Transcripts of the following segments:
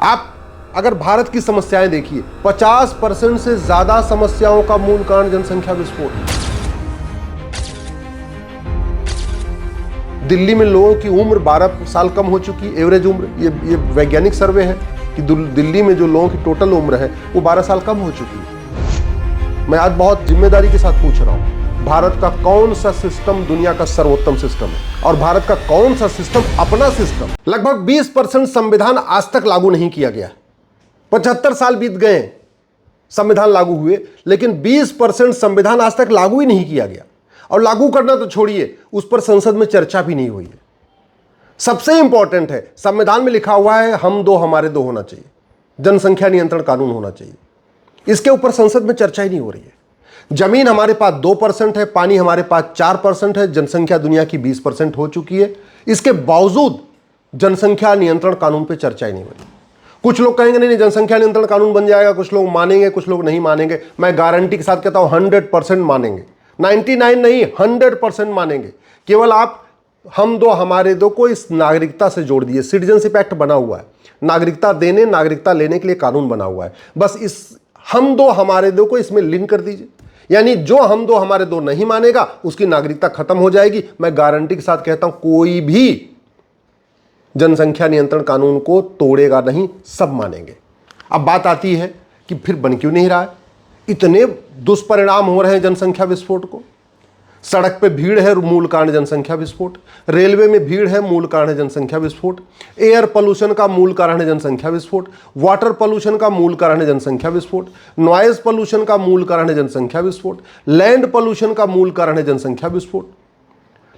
आप अगर भारत की समस्याएं देखिए, 50% से ज्यादा समस्याओं का मूल कारण जनसंख्या विस्फोट है। दिल्ली में लोगों की उम्र 12 साल कम हो चुकी है, एवरेज उम्र, ये वैज्ञानिक सर्वे है कि दिल्ली में जो लोगों की टोटल उम्र है वो 12 साल कम हो चुकी है। मैं आज बहुत जिम्मेदारी के साथ पूछ रहा हूं, भारत का कौन सा सिस्टम दुनिया का सर्वोत्तम सिस्टम है और भारत का कौन सा सिस्टम अपना सिस्टम? लगभग 20% संविधान आज तक लागू नहीं किया गया। 75 साल बीत गए संविधान लागू हुए, लेकिन 20% संविधान आज तक लागू ही नहीं किया गया। और लागू करना तो छोड़िए, उस पर संसद में चर्चा भी नहीं हुई है। सबसे इंपॉर्टेंट है, संविधान में लिखा हुआ है हम दो हमारे दो होना चाहिए, जनसंख्या नियंत्रण कानून होना चाहिए। इसके ऊपर संसद में चर्चा ही नहीं हो रही है। जमीन हमारे पास 2% है, पानी हमारे पास 4% है, जनसंख्या दुनिया की 20% हो चुकी है। इसके बावजूद जनसंख्या नियंत्रण कानून पर चर्चा ही नहीं हो रही। कुछ लोग कहेंगे नहीं जनसंख्या नियंत्रण कानून बन जाएगा, कुछ लोग मानेंगे, कुछ लोग नहीं मानेंगे। मैं गारंटी के साथ कहता हूं 100% मानेंगे, 99 नहीं 100% मानेंगे। केवल आप हम दो हमारे दो को इस नागरिकता से जोड़ दिए। सिटीजनशिप एक्ट बना हुआ है, नागरिकता देने नागरिकता लेने के लिए कानून बना हुआ है। बस इस हम दो हमारे दो को इसमें लिंक कर दीजिए, यानी जो हम दो हमारे दो नहीं मानेगा उसकी नागरिकता खत्म हो जाएगी। मैं गारंटी के साथ कहता हूं कोई भी जनसंख्या नियंत्रण कानून को तोड़ेगा नहीं, सब मानेंगे। अब बात आती है कि फिर बन क्यों नहीं रहा है? इतने दुष्परिणाम हो रहे हैं जनसंख्या विस्फोट को। सड़क पे भीड़ है, मूल कारण जनसंख्या विस्फोट। रेलवे में भीड़ है, मूल कारण है जनसंख्या विस्फोट। एयर पोल्यूशन का मूल कारण है जनसंख्या विस्फोट। वाटर पोल्यूशन का मूल कारण है जनसंख्या विस्फोट। नॉइज पोल्यूशन का मूल कारण है जनसंख्या विस्फोट। लैंड पोल्यूशन का मूल कारण है जनसंख्या विस्फोट।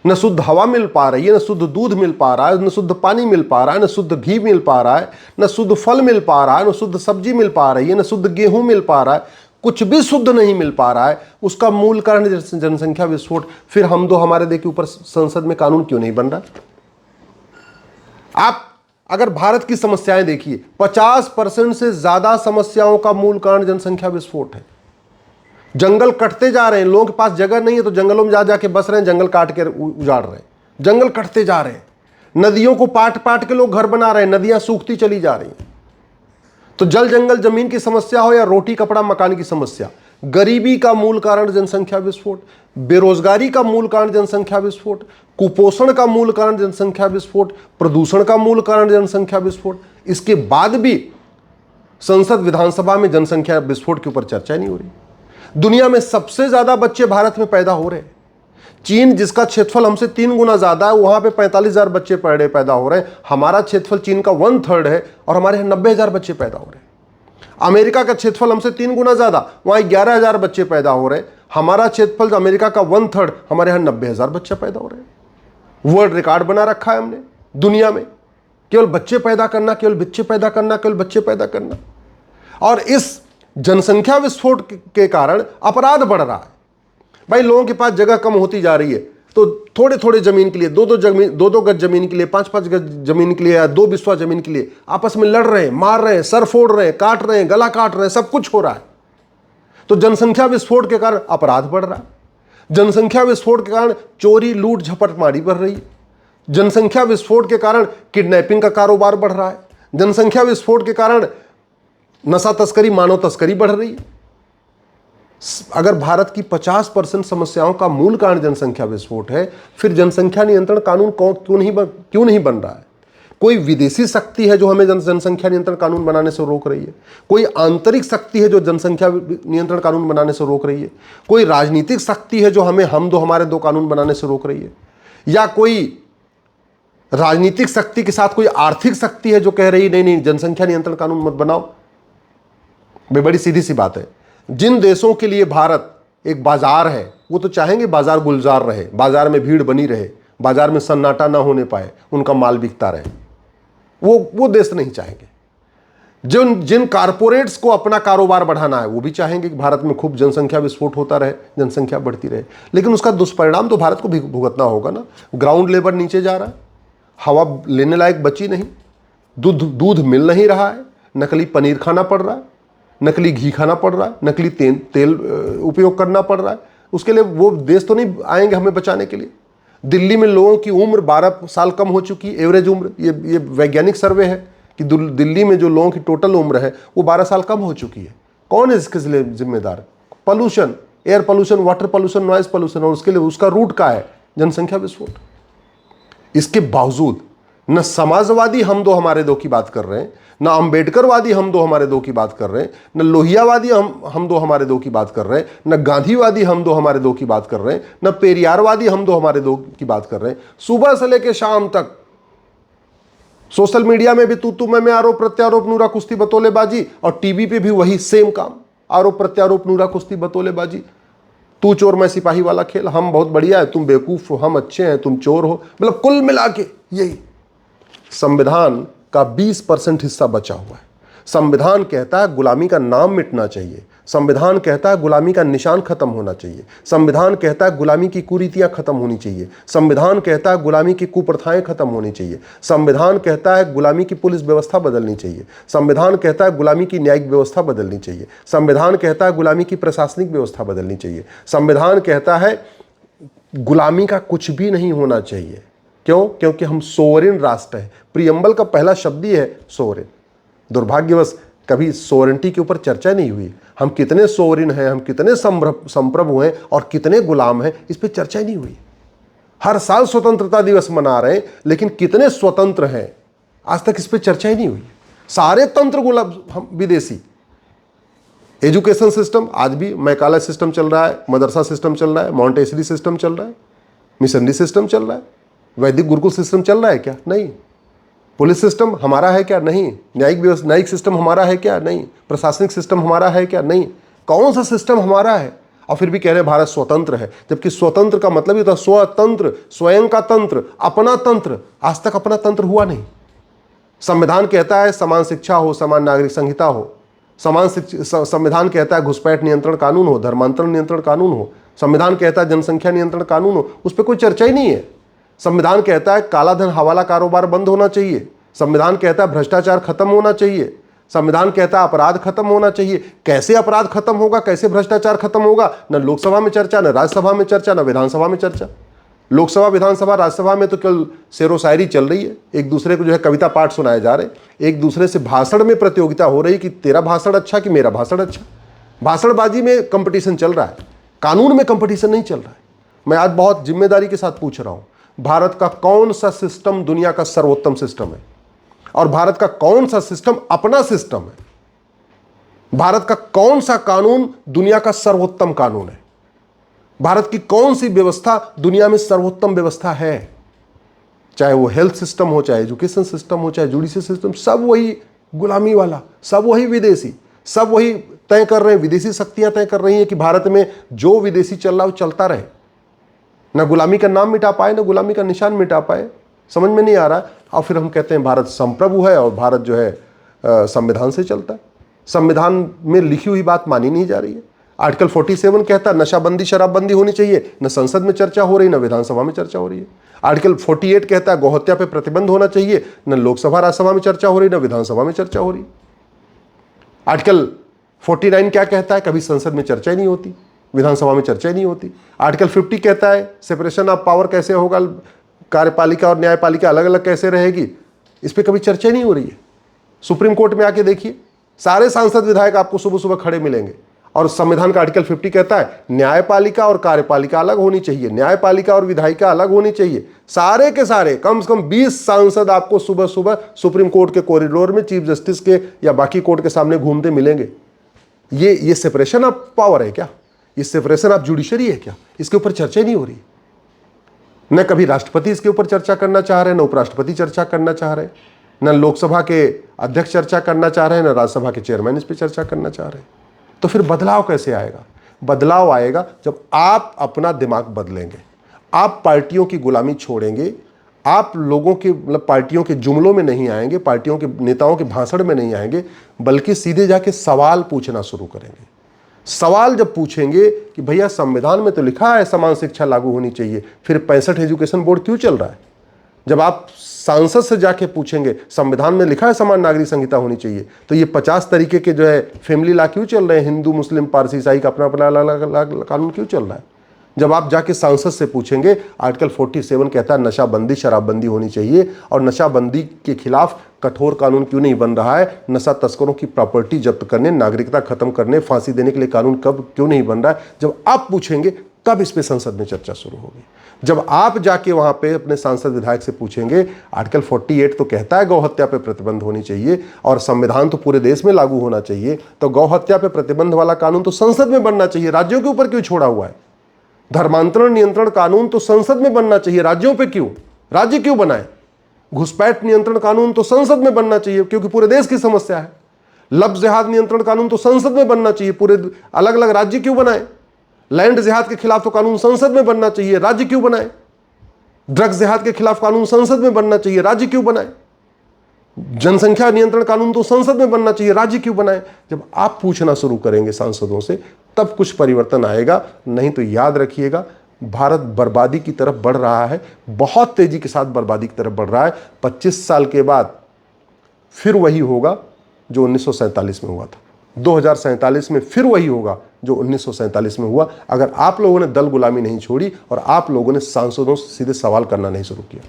न शुद्ध हवा मिल पा रही है, न शुद्ध दूध मिल पा रहा है, न शुद्ध पानी मिल पा रहा है, न शुद्ध घी मिल पा रहा है, न शुद्ध फल मिल पा रहा है, न शुद्ध सब्जी मिल पा रही है, न शुद्ध गेहूं मिल पा रहा है। कुछ भी शुद्ध नहीं मिल पा रहा है, उसका मूल कारण जनसंख्या विस्फोट। फिर हम दो हमारे दो के ऊपर संसद में कानून क्यों नहीं बन रहा? आप अगर भारत की समस्याएं देखिए, 50% से ज्यादा समस्याओं का मूल कारण जनसंख्या विस्फोट है। जंगल कटते जा रहे हैं, लोगों के पास जगह नहीं है तो जंगलों में जा जाके बस रहे हैं, जंगल काट के उजाड़ रहे हैं, जंगल कटते जा रहे हैं। नदियों को पाट पाट के लोग घर बना रहे हैं, नदियां सूखती चली जा रही हैं। तो जल जंगल जमीन की समस्या हो या रोटी कपड़ा मकान की समस्या, गरीबी का मूल कारण जनसंख्या विस्फोट, बेरोजगारी का मूल कारण जनसंख्या विस्फोट, कुपोषण का मूल कारण जनसंख्या विस्फोट, प्रदूषण का मूल कारण जनसंख्या विस्फोट। इसके बाद भी संसद विधानसभा में जनसंख्या विस्फोट के ऊपर चर्चा नहीं हो रही। दुनिया में सबसे ज्यादा बच्चे भारत में पैदा हो रहे हैं। चीन जिसका क्षेत्रफल हमसे 3 गुना ज्यादा है, वहां पे 45,000 बच्चे पर डे पैदा हो रहे हैं। हमारा क्षेत्रफल चीन का 1/3 है और हमारे यहाँ 90,000 बच्चे पैदा हो रहे हैं। अमेरिका का क्षेत्रफल हमसे 3 गुना ज्यादा, वहां 11,000 बच्चे पैदा हो रहे हैं। हमारा क्षेत्रफल अमेरिका का 1/3, हमारे यहाँ 90,000 बच्चे पैदा हो रहे हैं। वर्ल्ड रिकॉर्ड बना रखा है हमने दुनिया में, केवल बच्चे पैदा करना, केवल बच्चे पैदा करना, केवल बच्चे पैदा करना। और इस जनसंख्या विस्फोट के कारण अपराध बढ़ रहा है। भाई लोगों के पास जगह कम होती जा रही है, तो थोड़े थोड़े जमीन के लिए, दो गज जमीन के लिए, 5-5 गज जमीन के लिए या 2 बिस्वा जमीन के लिए आपस में लड़ रहे हैं, मार रहे हैं, सर फोड़ रहे हैं, काट रहे हैं, गला काट रहे हैं, सब कुछ हो रहा है। तो जनसंख्या विस्फोट के कारण अपराध बढ़ रहा है। जनसंख्या विस्फोट के कारण चोरी लूट झपटमारी बढ़ रही है। जनसंख्या विस्फोट के कारण किडनैपिंग का कारोबार बढ़ रहा है। जनसंख्या विस्फोट के कारण नशा तस्करी, मानव तस्करी बढ़ रही है। अगर भारत की 50% समस्याओं का मूल कारण जनसंख्या विस्फोट है, फिर जनसंख्या नियंत्रण कानून क्यों नहीं बन रहा है? कोई विदेशी शक्ति है जो हमें जनसंख्या नियंत्रण कानून बनाने से रोक रही है? कोई आंतरिक शक्ति है जो जनसंख्या नियंत्रण कानून बनाने से रोक रही है? कोई राजनीतिक शक्ति है जो हमें हम दो हमारे दो कानून बनाने से रोक रही है? या कोई राजनीतिक शक्ति के साथ कोई आर्थिक शक्ति है जो कह रही नहीं नहीं जनसंख्या नियंत्रण कानून मत बनाओ? बड़ी सीधी सी बात है। जिन देशों के लिए भारत एक बाजार है, वो तो चाहेंगे बाजार गुलजार रहे, बाजार में भीड़ बनी रहे, बाजार में सन्नाटा ना होने पाए, उनका माल बिकता रहे। वो देश नहीं चाहेंगे। जिन कारपोरेट्स को अपना कारोबार बढ़ाना है, वो भी चाहेंगे कि भारत में खूब जनसंख्या विस्फोट होता रहे, जनसंख्या बढ़ती रहे। लेकिन उसका दुष्परिणाम तो भारत को भी भुगतना होगा ना। ग्राउंड लेवल नीचे जा रहा है, हवा लेने लायक बची नहीं, दूध मिल नहीं रहा है, नकली पनीर खाना पड़ रहा है, नकली घी खाना पड़ रहा है, नकली तेल उपयोग करना पड़ रहा है। उसके लिए वो देश तो नहीं आएंगे हमें बचाने के लिए। दिल्ली में लोगों की उम्र 12 साल कम हो चुकी है, एवरेज उम्र, ये वैज्ञानिक सर्वे है कि दिल्ली में जो लोगों की टोटल उम्र है वो 12 साल कम हो चुकी है। कौन है इसके लिए जिम्मेदार? Pollution, air pollution, water pollution, noise pollution, और उसके लिए उसका रूट क्या है? जनसंख्या विस्फोट। इसके बावजूद न समाजवादी हम दो हमारे दो की बात कर रहे हैं, न अंबेडकरवादी हम दो हमारे दो की बात कर रहे हैं, न लोहियावादी हम दो हमारे दो की बात कर रहे हैं, न गांधीवादी हम दो हमारे दो की बात कर रहे हैं, न पेरियारवादी हम दो हमारे दो की बात कर रहे हैं। सुबह से लेकर शाम तक सोशल मीडिया में भी तू मैं आरोप प्रत्यारोप, नूरा कुश्ती बतौलेबाजी, और टीवी पे भी वही सेम काम, आरोप प्रत्यारोप, नूरा कुश्ती बतौलेबाजी। तू चोर मैं सिपाही वाला खेल, हम बहुत बढ़िया है, तुम बेवकूफ हो, हम अच्छे हैं, तुम चोर हो। मतलब कुल मिला के यही संविधान का 20% हिस्सा बचा हुआ है। संविधान कहता है गुलामी का नाम मिटना चाहिए, संविधान कहता है गुलामी का निशान खत्म होना चाहिए, संविधान कहता है गुलामी की कुरीतियां खत्म होनी चाहिए, संविधान कहता है गुलामी की कुप्रथाएं खत्म होनी चाहिए, संविधान कहता है गुलामी की पुलिस व्यवस्था बदलनी चाहिए, संविधान कहता है गुलामी की न्यायिक व्यवस्था बदलनी चाहिए, संविधान कहता है गुलामी की प्रशासनिक व्यवस्था बदलनी चाहिए, संविधान कहता है गुलामी का कुछ भी नहीं होना चाहिए। क्यों? क्योंकि हम सोवरेन राष्ट्र है। प्रियम्बल का पहला शब्द ही है सोवरेन। दुर्भाग्यवश कभी सोवरेंटी के ऊपर चर्चा नहीं हुई। हम कितने सोवरेन हैं, हम कितने संप्रभु हैं और कितने गुलाम हैं, इस पर चर्चा ही नहीं हुई। हर साल स्वतंत्रता दिवस मना रहे हैं, लेकिन कितने स्वतंत्र हैं आज तक इस पर चर्चा ही नहीं हुई। सारे तंत्र गुलाम, हम विदेशी। एजुकेशन सिस्टम आज भी मैकाले सिस्टम चल रहा है, मदरसा सिस्टम चल रहा है, मॉन्टेसरी सिस्टम चल रहा है, मिशनरी सिस्टम चल रहा है, वैदिक गुरुकुल सिस्टम चल रहा है क्या? नहीं। पुलिस सिस्टम हमारा है क्या? नहीं। न्यायिक सिस्टम हमारा है क्या? नहीं। प्रशासनिक सिस्टम हमारा है क्या? नहीं। कौन सा सिस्टम हमारा है? और फिर भी कह रहे हैं भारत स्वतंत्र है, जबकि स्वतंत्र का मतलब ही होता है स्वतंत्र, स्वयं का तंत्र, अपना तंत्र। आज तक अपना तंत्र हुआ नहीं। संविधान कहता है समान शिक्षा हो, समान नागरिक संहिता हो, संविधान कहता है घुसपैठ नियंत्रण कानून हो, धर्मांतरण नियंत्रण कानून हो, संविधान कहता है जनसंख्या नियंत्रण कानून हो, उस पर कोई चर्चा ही नहीं है। संविधान कहता है काला धन हवाला कारोबार बंद होना चाहिए, संविधान कहता है भ्रष्टाचार खत्म होना चाहिए, संविधान कहता है अपराध खत्म होना चाहिए। कैसे अपराध खत्म होगा, कैसे भ्रष्टाचार खत्म होगा? न लोकसभा में चर्चा, न राज्यसभा में चर्चा, न विधानसभा में चर्चा। लोकसभा, विधानसभा, राज्यसभा में तो केवल शेरो शायरी चल रही है, एक दूसरे को जो है कविता पाठ सुनाए जा रहे, एक दूसरे से भाषण में प्रतियोगिता हो रही कि तेरा भाषण अच्छा कि मेरा भाषण अच्छा। भाषणबाजी में कंपटीशन चल रहा है, कानून में कंपटीशन नहीं चल रहा है। मैं आज बहुत जिम्मेदारी के साथ पूछ रहा हूं, भारत का कौन सा सिस्टम दुनिया का सर्वोत्तम सिस्टम है? और भारत का कौन सा सिस्टम अपना सिस्टम है? भारत का कौन सा कानून दुनिया का सर्वोत्तम कानून है? भारत की कौन सी व्यवस्था दुनिया में सर्वोत्तम व्यवस्था है? चाहे वो हेल्थ सिस्टम हो, चाहे एजुकेशन सिस्टम हो, चाहे जुडिशियल सिस्टम, सब वही गुलामी वाला, सब वही विदेशी, सब वही तय कर रहे हैं। विदेशी शक्तियां तय कर रही हैं कि भारत में जो विदेशी चल रहा है वो चलता रहे। न गुलामी का नाम मिटा पाए, न गुलामी का निशान मिटा पाए। समझ में नहीं आ रहा। और फिर हम कहते हैं भारत संप्रभु है और भारत जो है संविधान से चलता है। संविधान में लिखी हुई बात मानी नहीं जा रही है। आर्टिकल 47 कहता है नशाबंदी शराबबंदी होनी चाहिए, न संसद में चर्चा हो रही, न विधानसभा में चर्चा हो रही है। आर्टिकल 48 कहता है गौहत्या पे प्रतिबंध होना चाहिए, न लोकसभा राज्यसभा में चर्चा हो रही, न विधानसभा में चर्चा हो रही। आर्टिकल 49 क्या कहता है? कभी संसद में चर्चा ही नहीं होती, विधानसभा में चर्चा ही नहीं होती। आर्टिकल 50 कहता है सेपरेशन ऑफ पावर कैसे होगा, कार्यपालिका और न्यायपालिका अलग अलग कैसे रहेगी, इस पर कभी चर्चा नहीं हो रही है। सुप्रीम कोर्ट में आके देखिए, सारे सांसद विधायक आपको सुबह सुबह खड़े मिलेंगे। और संविधान का आर्टिकल 50 कहता है न्यायपालिका और कार्यपालिका अलग होनी चाहिए, न्यायपालिका और विधायिका अलग होनी चाहिए। सारे के सारे कम से कम 20 सांसद आपको सुबह सुबह सुप्रीम कोर्ट के कॉरिडोर में चीफ जस्टिस के या बाकी कोर्ट के सामने घूमते मिलेंगे। ये सेपरेशन ऑफ पावर है क्या? ये सेपरेशन ऑफ जुडिशरी है क्या? इसके ऊपर चर्चा नहीं हो रही। न कभी राष्ट्रपति इसके ऊपर चर्चा करना चाह रहे, न उपराष्ट्रपति चर्चा करना चाह रहे, न लोकसभा के अध्यक्ष चर्चा करना चाह रहे हैं, न राज्यसभा के चेयरमैन इस पर चर्चा करना चाह रहे। तो फिर बदलाव कैसे आएगा? बदलाव आएगा जब आप अपना दिमाग बदलेंगे, आप पार्टियों की गुलामी छोड़ेंगे, आप लोगों के मतलब पार्टियों के जुमलों में नहीं आएंगे, पार्टियों के नेताओं के भाषण में नहीं आएंगे, बल्कि सीधे जाके सवाल पूछना शुरू करेंगे। सवाल जब पूछेंगे कि भैया संविधान में तो लिखा है समान शिक्षा लागू होनी चाहिए, फिर 65 एजुकेशन बोर्ड क्यों चल रहा है? जब आप सांसद से जाके पूछेंगे संविधान में लिखा है समान नागरिक संहिता होनी चाहिए, तो ये 50 तरीके के जो है फैमिली लॉ क्यों चल रहे हैं? हिंदू, मुस्लिम, पारसी, ईसाई का अपना अपना अलग अलग कानून क्यों चल रहा है? जब आप जाके सांसद से पूछेंगे, आर्टिकल 47 कहता है नशाबंदी, शराबबंदी होनी चाहिए, और नशाबंदी के खिलाफ कठोर कानून क्यों नहीं बन रहा है, नशा तस्करों की प्रॉपर्टी जब्त करने, नागरिकता खत्म करने, फांसी देने के लिए कानून कब क्यों नहीं बन रहा है, जब आप पूछेंगे तब इस पे संसद में चर्चा शुरू होगी। जब आप जाके वहां पे अपने सांसद विधायक से पूछेंगे, आर्टिकल 48 तो कहता है गौ हत्या पे प्रतिबंध होनी चाहिए और संविधान तो पूरे देश में लागू होना चाहिए, तो गौ हत्या पे प्रतिबंध वाला कानून तो संसद में बनना चाहिए, राज्यों के ऊपर क्यों छोड़ा हुआ है? धर्मांतरण नियंत्रण कानून तो संसद में बनना चाहिए, राज्यों पे क्यों? राज्य क्यों बनाए? घुसपैठ नियंत्रण कानून तो संसद में बनना चाहिए क्योंकि पूरे देश की समस्या है। लफ्ज जिहाद नियंत्रण कानून तो संसद में बनना चाहिए, पूरे अलग अलग राज्य क्यों बनाए? लैंड जिहाद के खिलाफ तो कानून संसद में बनना चाहिए, राज्य क्यों बनाए? ड्रग्स जिहाद के खिलाफ कानून संसद में बनना चाहिए, राज्य क्यों बनाए? जनसंख्या नियंत्रण कानून तो संसद में बनना चाहिए, राज्य क्यों बनाए? जब आप पूछना शुरू करेंगे सांसदों से तब कुछ परिवर्तन आएगा, नहीं तो याद रखिएगा भारत बर्बादी की तरफ बढ़ रहा है, बहुत तेजी के साथ बर्बादी की तरफ बढ़ रहा है। 25 साल के बाद फिर वही होगा जो 1947 में हुआ था, 2047 में फिर वही होगा जो 1947 में हुआ, अगर आप लोगों ने दल गुलामी नहीं छोड़ी और आप लोगों ने सांसदों से सीधे सवाल करना नहीं शुरू किया।